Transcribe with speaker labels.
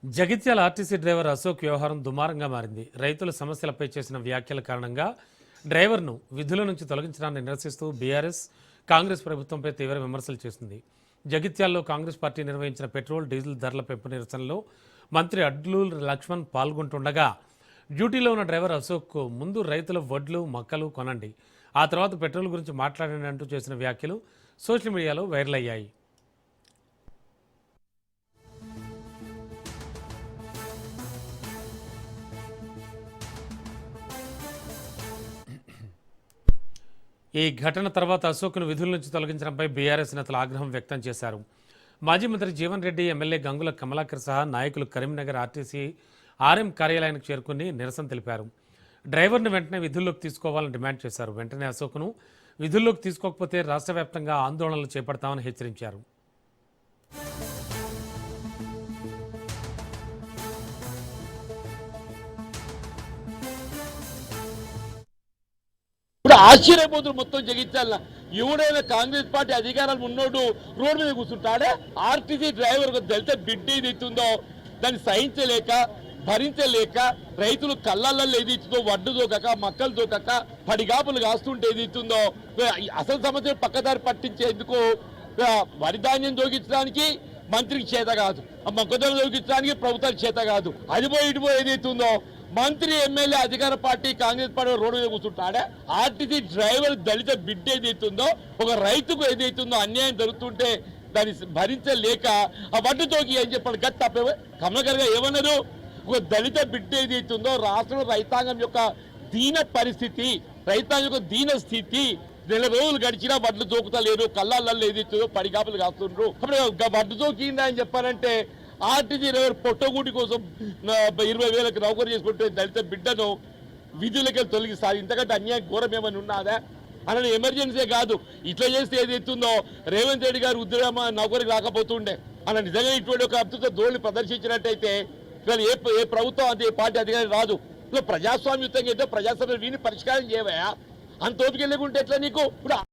Speaker 1: Jagtial RTC driver Ashok వ్యవహారం దుమారంగా మారింది. రైతుల సమస్యలపై చేసిన వ్యాఖ్యల కారణంగా డ్రైవర్ను విధుల నుంచి తొలగించడాన్ని నిరసిస్తూ బీఆర్ఎస్ కాంగ్రెస్ ప్రభుత్వంపై తీవ్ర విమర్శలు చేసింది. జగిత్యాల్లో కాంగ్రెస్ పార్టీ నిర్వహించిన పెట్రోల్ డీజిల్ ధరల పెంపు నిరసనలో మంత్రి అడ్లూర్ లక్ష్మణ్ పాల్గొంటుండగా డ్యూటీలో ఉన్న డ్రైవర్ అశోక్ ముందు రైతుల వడ్లు మక్కలు కొనండి, ఆ తర్వాత పెట్రోల్ గురించి మాట్లాడండి అంటూ చేసిన వ్యాఖ్యలు సోషల్ మీడియాలో వైరల్ అయ్యాయి. ఈ ఘటన తర్వాత అశోక్ను విధుల నుంచి తొలగించడంపై బీఆర్ఎస్ నేతలు ఆగ్రహం వ్యక్తం చేశారు. మాజీ మంత్రి జీవన్ రెడ్డి, ఎమ్మెల్యే గంగుల కమలాకర్ సహా నాయకులు కరీంనగర్ ఆర్టీసీ ఆర్ఎం కార్యాలయానికి చేరుకుని నిరసన తెలిపారు. డ్రైవర్ను వెంటనే విధుల్లోకి తీసుకోవాలని డిమాండ్ చేశారు. వెంటనే అశోక్ను విధుల్లోకి తీసుకోకపోతే రాష్ట్ర వ్యాప్తంగా ఆందోళనలు చేపడతామని హెచ్చరించారు.
Speaker 2: ఇప్పుడు ఆశ్చర్యపోతున్నారు మొత్తం జగిత్యాల. ఎవడైనా కాంగ్రెస్ పార్టీ అధికారాలు ఉన్నోడు రోడ్డు మీద కూర్చుంటాడే. ఆర్టీసీ డ్రైవర్ దళిత బిడ్డ ఏదైతుందో దాన్ని సహించలేక భరించలేక రైతులు కళ్ళల్లో ఏదైతుందో వడ్డు దోకక మక్కలు దోకక పడిగాపులు కాస్తుంటే ఏదైతుందో అసలు సమస్యలు పక్కదారి పట్టించేందుకు వరి ధాన్యం దోగించడానికి మంత్రికి చేత కాదు, ఆ మొక్కజొన్న దోగించడానికి ప్రభుత్వానికి చేత కాదు. అదిపోయి ఇటుపోయి ఏదైతుందో మంత్రి ఎమ్మెల్యే అధికార పార్టీ కాంగ్రెస్ పార్టీ రోడ్డు మీద కూర్చుంటాడే. ఆర్టీసీ డ్రైవర్ దళిత బిడ్డ ఏదైతుందో ఒక రైతుకు ఏదైతుందో అన్యాయం జరుగుతుంటే దాన్ని భరించలేక ఆ వడ్డుతోకి ఏం చెప్పాలి గట్టి తప్పే కమలకరగా ఏమన్నారు. ఒక దళిత బిడ్డ ఏదైతుందో రాష్ట్రంలో రైతాంగం యొక్క దీన పరిస్థితి, రైతాంగం యొక్క దీన స్థితి, 2 రోజులు గడిచినా వడ్లు తోకుతలేరు, కళ్ళల్లో ఏదైతుందో పడిగాపులు కాస్తుండ్రు. వడ్డు తోకిందా అని చెప్పారంటే ఆర్టీసీ డ్రైవర్ పొట్టగూటి కోసం 20,000కి నౌకరు చేసుకుంటే దళిత బిడ్డను విధులకి తొలగిస్తారు. ఇంతకంటే అన్యాయం ఘోరం ఏమైనా ఉన్నదా అన్న ఎమర్జెన్సీ కాదు. ఇట్లా చేస్తే ఏదైతుందో రేవంత్ రెడ్డి గారు ఉద్యోగ నౌకరికి రాకపోతుండే అన్న నిజంగా ఇటువంటి ఒక అద్భుత ధోరణి ప్రదర్శించినట్టయితే ఏ ప్రభుత్వం అంతే పార్టీ అధికారి రాదు. ప్రజాస్వామ్యుతంగా అయితే ప్రజాస్వామ్యం వీని పరిష్కారం చేయవా అంత ఓపిక లేకుంటే ఎట్లా నీకు. ఇప్పుడు